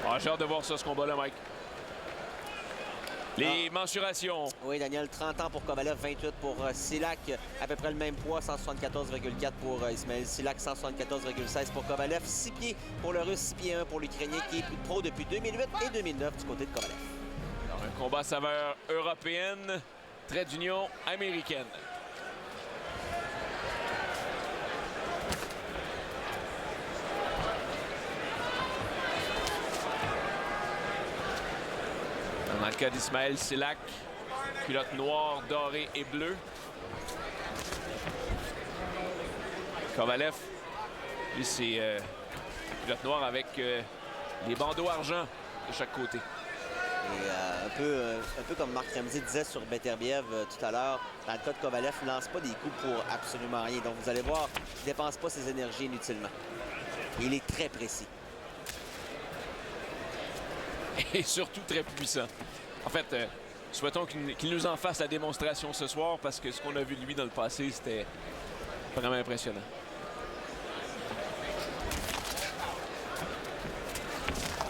Ah, j'ai hâte de voir ça, ce combat-là, Mike. Les mensurations. Oui, Daniel, 30 ans pour Kovalev, 28 pour Silak. À peu près le même poids, 174,4 pour Ismail Silak, 174,16 pour Kovalev. 6 pieds pour le Russe, 6 pieds 1 pour l'Ukrainien qui est pro depuis 2008 et 2009 du côté de Kovalev. Alors, un combat à saveur européenne, trait d'union américaine. Dans le cas d'Ismail Silak, culotte noire, dorée et bleue. Kovalev, lui, c'est culotte noire avec les bandeaux argent de chaque côté. Et un peu comme Marc Ramsey disait sur Beterbiev tout à l'heure, dans le cas de Kovalev, il ne lance pas des coups pour absolument rien. Donc vous allez voir, il ne dépense pas ses énergies inutilement. Il est très précis. Et surtout très puissant. En fait, souhaitons qu'il nous en fasse la démonstration ce soir parce que ce qu'on a vu de lui dans le passé, c'était vraiment impressionnant.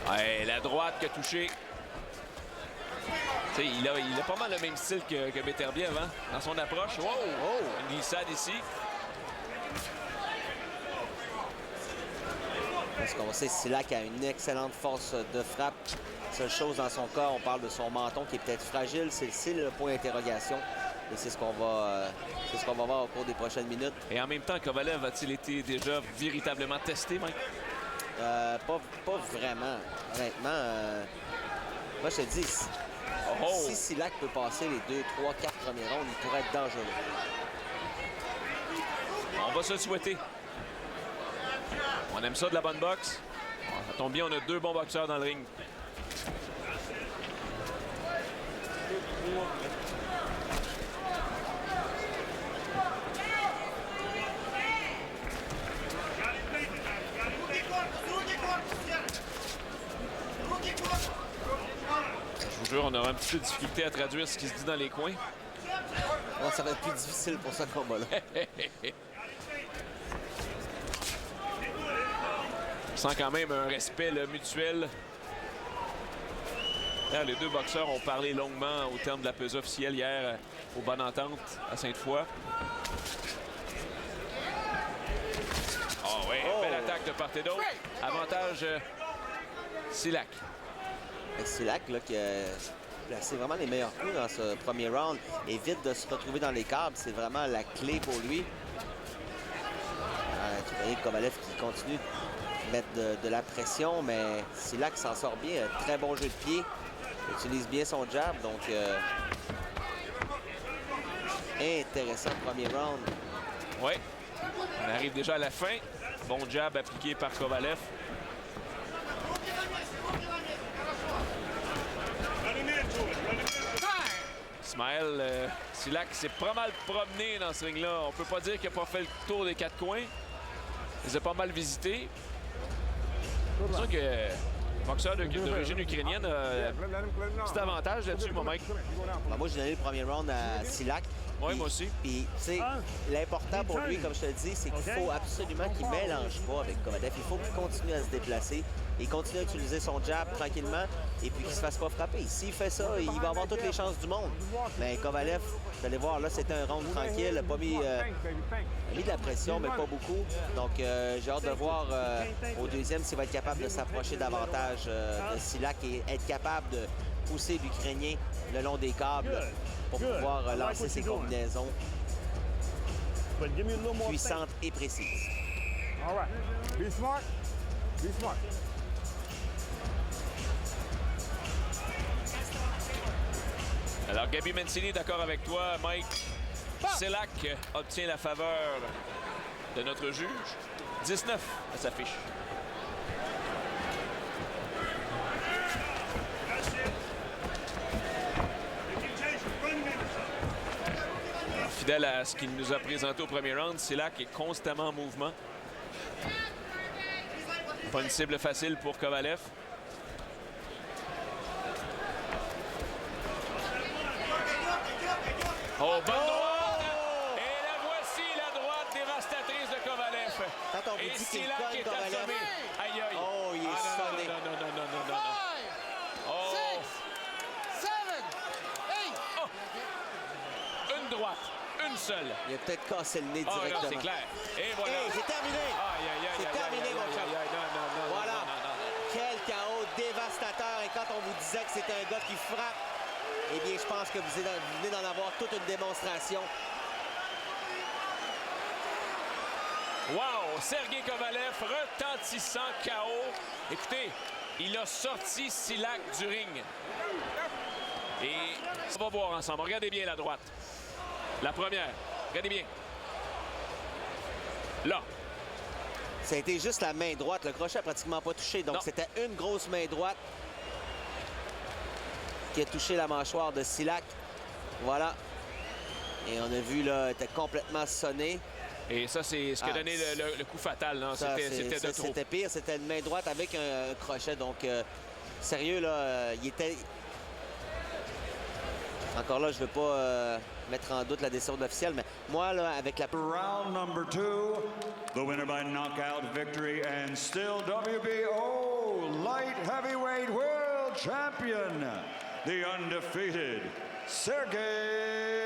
Ouais, la droite qui a touché. Il a pas mal le même style que Beterbiev hein, dans son approche. Wow! Une glissade ici. Parce qu'on sait Silak a une excellente force de frappe. Seule chose dans son corps, on parle de son menton qui est peut-être fragile. C'est le point d'interrogation. Et c'est ce qu'on va voir au cours des prochaines minutes. Et en même temps, Kovalev a-t-il été déjà véritablement testé, Mike? Pas vraiment. Honnêtement, moi je te dis, si Silak peut passer les 2, 3, 4 premiers rounds, il pourrait être dangereux. On va se le souhaiter. On aime ça de la bonne boxe. Ça tombe bien, on a 2 bons boxeurs dans le ring. Je vous jure, on aura un petit peu de difficulté à traduire ce qui se dit dans les coins. Bon, ça va être plus difficile pour ce combat-là. Je sens quand même un respect mutuel. Là, les 2 boxeurs ont parlé longuement au terme de la pesée officielle hier au Bonne Entente à Sainte-Foy. Oh oui, belle attaque de part et d'autre. Avantage Silak. Silak là, qui a placé vraiment les meilleurs coups dans ce premier round. Évite de se retrouver dans les câbles, c'est vraiment la clé pour lui. Tu voyez Kovalev qui continue de mettre de la pression, mais Silak s'en sort bien. Un très bon jeu de pied. Il utilise bien son jab, donc intéressant premier round. Oui, on arrive déjà à la fin. Bon jab appliqué par Kovalev. Ismail Silak s'est pas mal promené dans ce ring-là. On peut pas dire qu'il n'a pas fait le tour des 4 coins. Il les a pas mal visités. C'est sûr que le boxeur d'origine ukrainienne a un petit avantage là-dessus, mon mec. Moi, j'ai donné le premier round à Silak. Oui, moi aussi. Puis, tu sais, l'important pour lui, comme je te le dis, c'est qu'il faut absolument qu'il ne mélange pas avec Kovalev. Il faut qu'il continue à se déplacer et continue à utiliser son jab tranquillement et puis qu'il ne se fasse pas frapper. S'il fait ça, il va avoir toutes les chances du monde. Mais Kovalev, vous allez voir, là, c'était un round tranquille. Il a pas mis, mis de la pression, mais pas beaucoup. Donc, j'ai hâte de voir au deuxième s'il va être capable de s'approcher davantage de Silak et être capable de pousser l'Ukrainien le long des câbles pour pouvoir lancer ses combinaisons puissantes et précises. All right. Be smart. Be smart. Alors, Gabi Mancini, d'accord avec toi, Mike. Silak obtient la faveur de notre juge. 19 à sa fiche. Fidèle à ce qu'il nous a présenté au premier round, Silak est constamment en mouvement. Pas une cible facile pour Kovalev. Oh, bonne droite! Et la voici, la droite dévastatrice de Kovalev. Quand on vous Et dit qu'il Silak cogne est Kovalev. assommé. Aïe, aïe. Oh, il est sonné. Non. seul. Il a peut-être cassé le nez Ah, directement. non, c'est clair. Et voilà. Hey, c'est terminé! Aïe, aïe, aïe, C'est aïe, terminé, aïe, mon aïe, chum. aïe, aïe, non, Voilà. non. Quel chaos dévastateur. Et quand on vous disait que c'était un gars qui frappe, eh bien, je pense que vous venez d'en avoir toute une démonstration. Wow! Sergei Kovalev, retentissant KO. Écoutez, il a sorti Silak du ring. Et on va voir ensemble. Regardez bien la droite. La première. Regardez bien. Là. Ça a été juste la main droite. Le crochet n'a pratiquement pas touché. Donc, Non. c'était une grosse main droite qui a touché la mâchoire de Silak. Voilà. Et on a vu, là, il était complètement sonné. Et ça, c'est ce qui a donné le coup fatal. C'était de trop. C'était pire. C'était une main droite avec un crochet. Donc, sérieux, là, il était... Encore là, je ne veux pas mettre en doute la décision officielle, mais moi, là, avec la... Round number 2, the winner by knockout victory and still WBO light heavyweight world champion, the undefeated Sergey